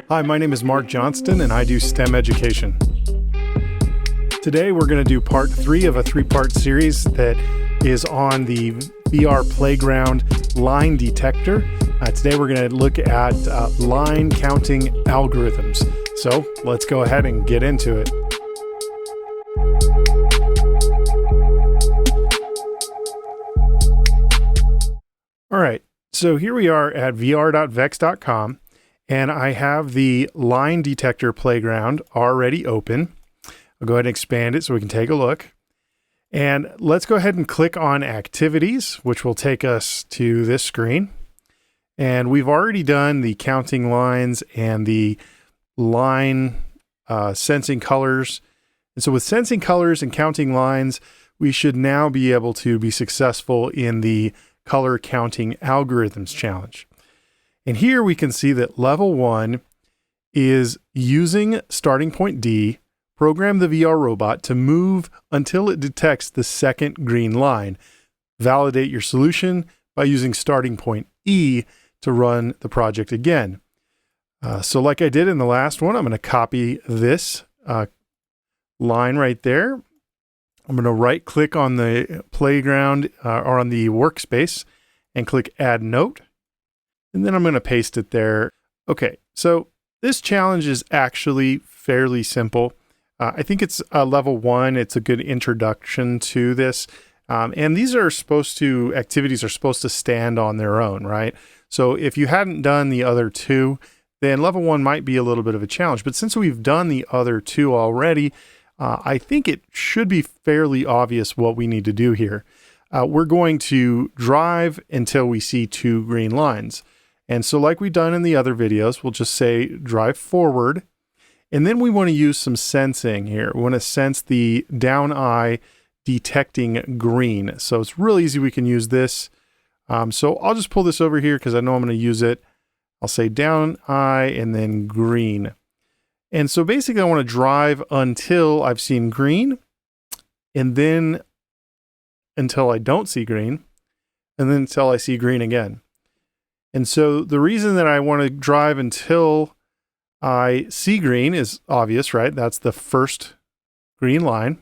Hi, my name is Mark Johnston and I do STEM education. Today we're going to do part 3 of a 3-part series that is on the VR playground line detector. Today we're going to look at line counting algorithms. So let's go ahead and get into it. All right, so here we are at vr.vex.com. And I have the line detector playground already open. I'll go ahead and expand it so we can take a look. And let's go ahead and click on activities, which will take us to this screen. And we've already done the counting lines and the line sensing colors. And so with sensing colors and counting lines, we should now be able to be successful in the color counting algorithms challenge. And here we can see that level 1 is using starting point D, program the VR robot to move until it detects the second green line. Validate your solution by using starting point E to run the project again. So like I did in the last one, I'm going to copy this line right there. I'm going to right click on the playground or on the workspace and click add note. And then I'm going to paste it there. Okay, so this challenge is actually fairly simple. I think it's level 1. It's a good introduction to this. And these are activities are supposed to stand on their own, right? So if you hadn't done the other 2, then level 1 might be a little bit of a challenge. But since we've done the other 2 already, I think it should be fairly obvious what we need to do here. We're going to drive until we see 2 green lines. And so like we've done in the other videos, we'll just say drive forward. And then we want to use some sensing here. We want to sense the down eye detecting green. So it's really easy. We can use this. So I'll just pull this over here because I know I'm going to use it. I'll say down eye and then green. And so basically I want to drive until I've seen green, and then until I don't see green, and then until I see green again. And so the reason that I want to drive until I see green is obvious, right? That's the first green line.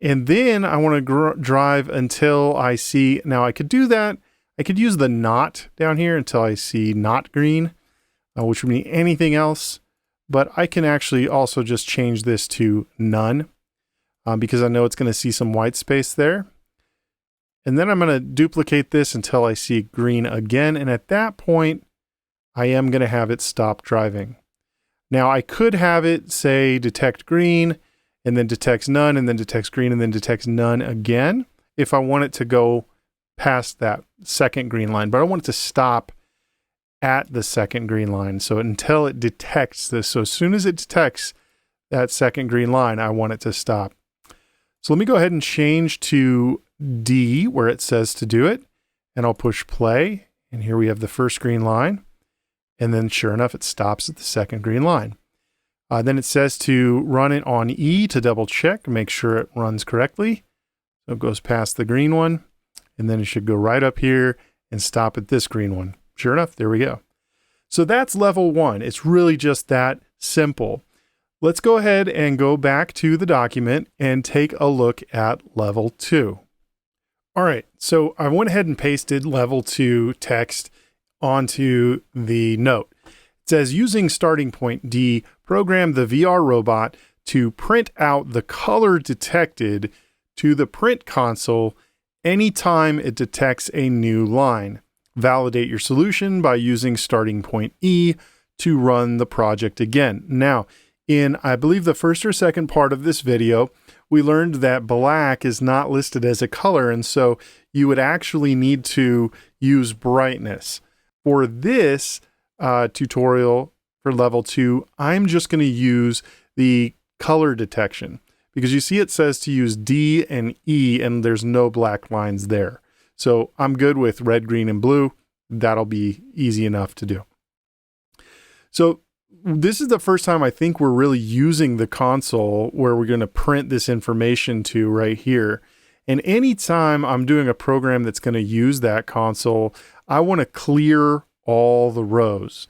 And then I want to drive until I see, now I could do that. I could use the not down here until I see not green, which would mean anything else. But I can actually also just change this to none because I know it's going to see some white space there. And then I'm going to duplicate this until I see green again. And at that point, I am going to have it stop driving. Now I could have it say detect green and then detects none and then detects green and then detects none again if I want it to go past that second green line. But I want it to stop at the second green line. So until it detects this. So as soon as it detects that second green line, I want it to stop. So let me go ahead and change to D where it says to do it, and I'll push play, and here we have the first green line, and then sure enough it stops at the second green line. Then it says to run it on E to double check, make sure it runs correctly. So it goes past the green one, and then it should go right up here and stop at this green one. Sure enough, there we go. So that's level 1. It's really just that simple. Let's go ahead and go back to the document and take a look at level 2. All right, so I went ahead and pasted level 2 text onto the note. It says, using starting point D, program the VR robot to print out the color detected to the print console anytime it detects a new line. Validate your solution by using starting point E to run the project again. Now, in, I believe, the first or second part of this video, we learned that black is not listed as a color, and so you would actually need to use brightness. For this tutorial for level 2, I'm just going to use the color detection because you see it says to use D and E, and there's no black lines there. So I'm good with red, green, and blue. That'll be easy enough to do. So this is the first time I think we're really using the console where we're going to print this information to right here. And anytime I'm doing a program that's going to use that console, I want to clear all the rows.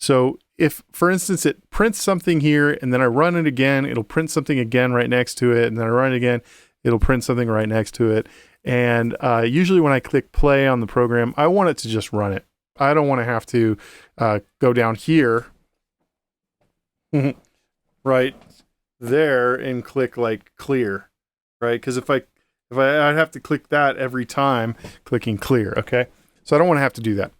So if, for instance, it prints something here and then I run it again, it'll print something again right next to it. And then I run it again, it'll print something right next to it. And usually when I click play on the program, I want it to just run it. I don't want to have to go down here right there and click like clear, right? Because if I'd have to click that every time clicking clear, okay? So I don't want to have to do that.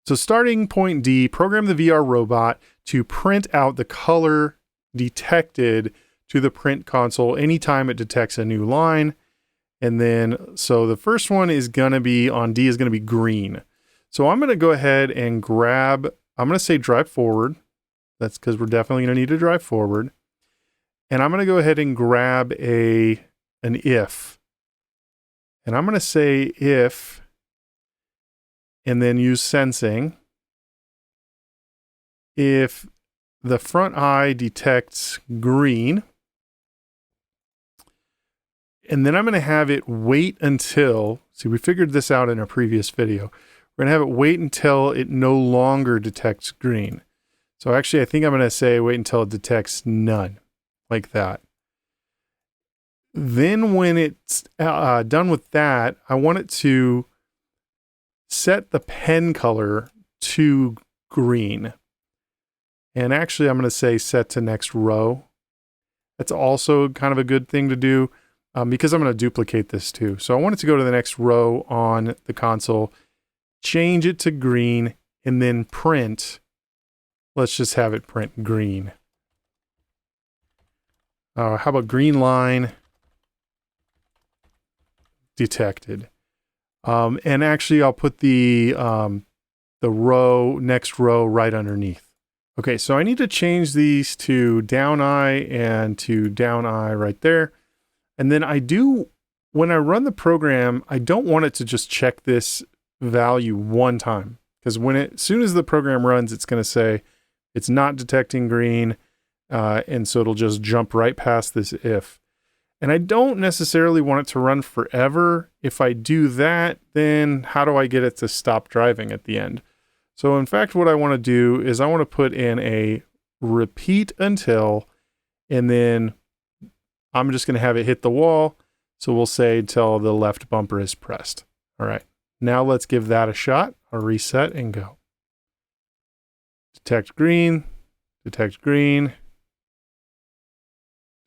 So starting point D, program the VR robot to print out the color detected to the print console anytime it detects a new line. And then, so the first one is going to be on D is going to be green. So I'm going to go ahead and grab, I'm going to say drive forward. That's because we're definitely going to need to drive forward. And I'm going to go ahead and grab an if. And I'm going to say if, and then use sensing. If the front eye detects green, and then I'm going to have it wait until, see, we figured this out in a previous video. We're going to have it wait until it no longer detects green. So actually, I think I'm going to say wait until it detects none, like that. Then when it's done with that, I want it to set the pen color to green. And actually, I'm going to say set to next row. That's also kind of a good thing to do because I'm going to duplicate this too. So I want it to go to the next row on the console, change it to green, and then print. Let's just have it print green. How about green line detected? And actually, I'll put the next row right underneath. Okay, so I need to change these to down eye and to down eye right there. And then when I run the program, I don't want it to just check this value one time. Because as soon as the program runs, it's going to say it's not detecting green. And so it'll just jump right past this if. And I don't necessarily want it to run forever. If I do that, then how do I get it to stop driving at the end? So in fact, what I want to do is I want to put in a repeat until, and then I'm just going to have it hit the wall. So we'll say till the left bumper is pressed. All right. Now let's give that a shot. I'll reset and go. Detect green, detect green,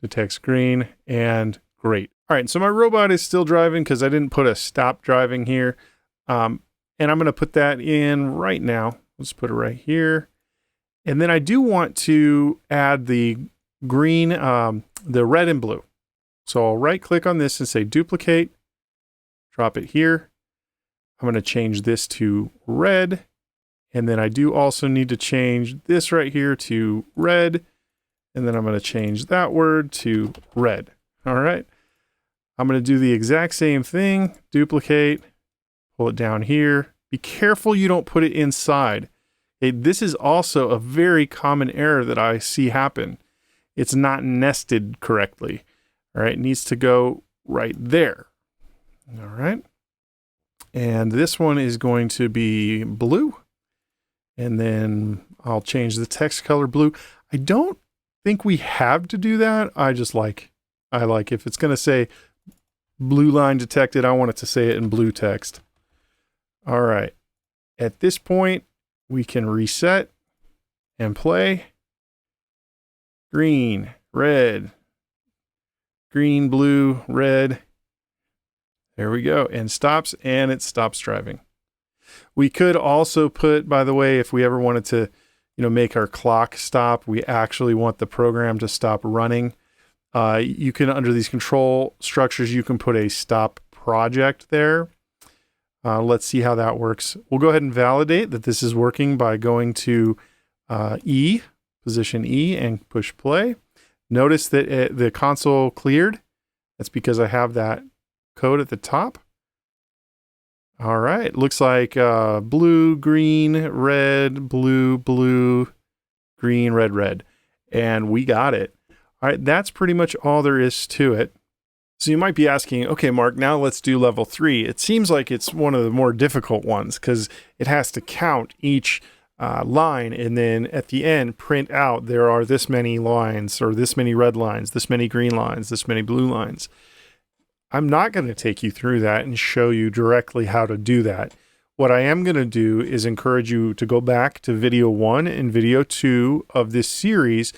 detects green, and great. All right, so my robot is still driving because I didn't put a stop driving here. And I'm going to put that in right now. Let's put it right here. And then I do want to add the green, the red and blue. So I'll right click on this and say duplicate, drop it here. I'm going to change this to red. And then I do also need to change this right here to red. And then I'm going to change that word to red. All right. I'm going to do the exact same thing. Duplicate, pull it down here. Be careful you don't put it inside. This is also a very common error that I see happen. It's not nested correctly. All right. It needs to go right there. All right. And this one is going to be blue. And then I'll change the text color blue. I don't think we have to do that. I like if it's going to say blue line detected, I want it to say it in blue text. All right. At this point, we can reset and play. Green, red, green, blue, red. There we go. And stops, and it stops driving. We could also put, by the way, if we ever wanted to, make our clock stop, we actually want the program to stop running. You can, under these control structures, you can put a stop project there. Let's see how that works. We'll go ahead and validate that this is working by going to position E, and push play. Notice that the console cleared. That's because I have that code at the top. All right, looks like blue, green, red, blue, blue, green, red, red. And we got it. All right, that's pretty much all there is to it. So you might be asking, okay, Mark, now let's do level 3. It seems like it's one of the more difficult ones because it has to count each line, and then at the end print out there are this many lines, or this many red lines, this many green lines, this many blue lines. I'm not going to take you through that and show you directly how to do that. What I am going to do is encourage you to go back to video 1 and video 2 of this series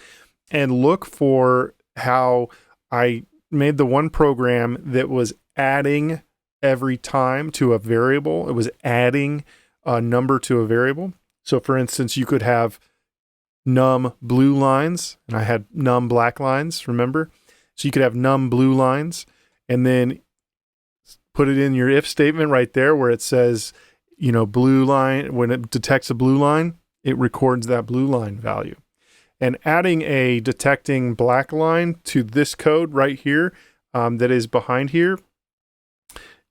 and look for how I made the one program that was adding every time to a variable. It was adding a number to a variable. So for instance, you could have num blue lines, and I had num black lines, remember? So you could have num blue lines, and then put it in your if statement right there where it says, you know, blue line. When it detects a blue line, it records that blue line value. And adding a detecting black line to this code right here that is behind here,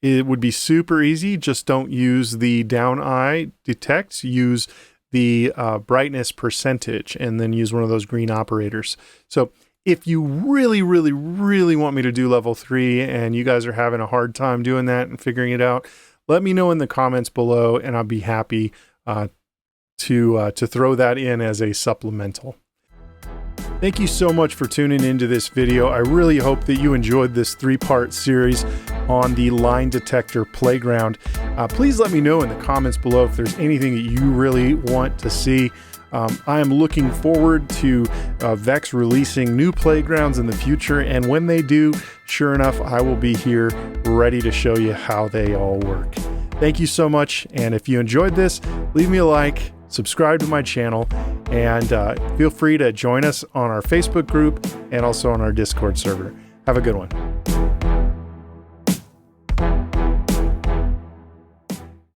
it would be super easy. Just don't use the down eye detect. Use the brightness percentage, and then use one of those green operators. So if you really, really, really want me to do level 3 and you guys are having a hard time doing that and figuring it out, let me know in the comments below, and I'll be happy to throw that in as a supplemental. Thank you so much for tuning into this video. I really hope that you enjoyed this 3-part series on the line detector playground. Please let me know in the comments below if there's anything that you really want to see. I am looking forward to Vex releasing new playgrounds in the future, and when they do, sure enough, I will be here ready to show you how they all work. Thank you so much, and if you enjoyed this, leave me a like, subscribe to my channel, and feel free to join us on our Facebook group and also on our Discord server. Have a good one.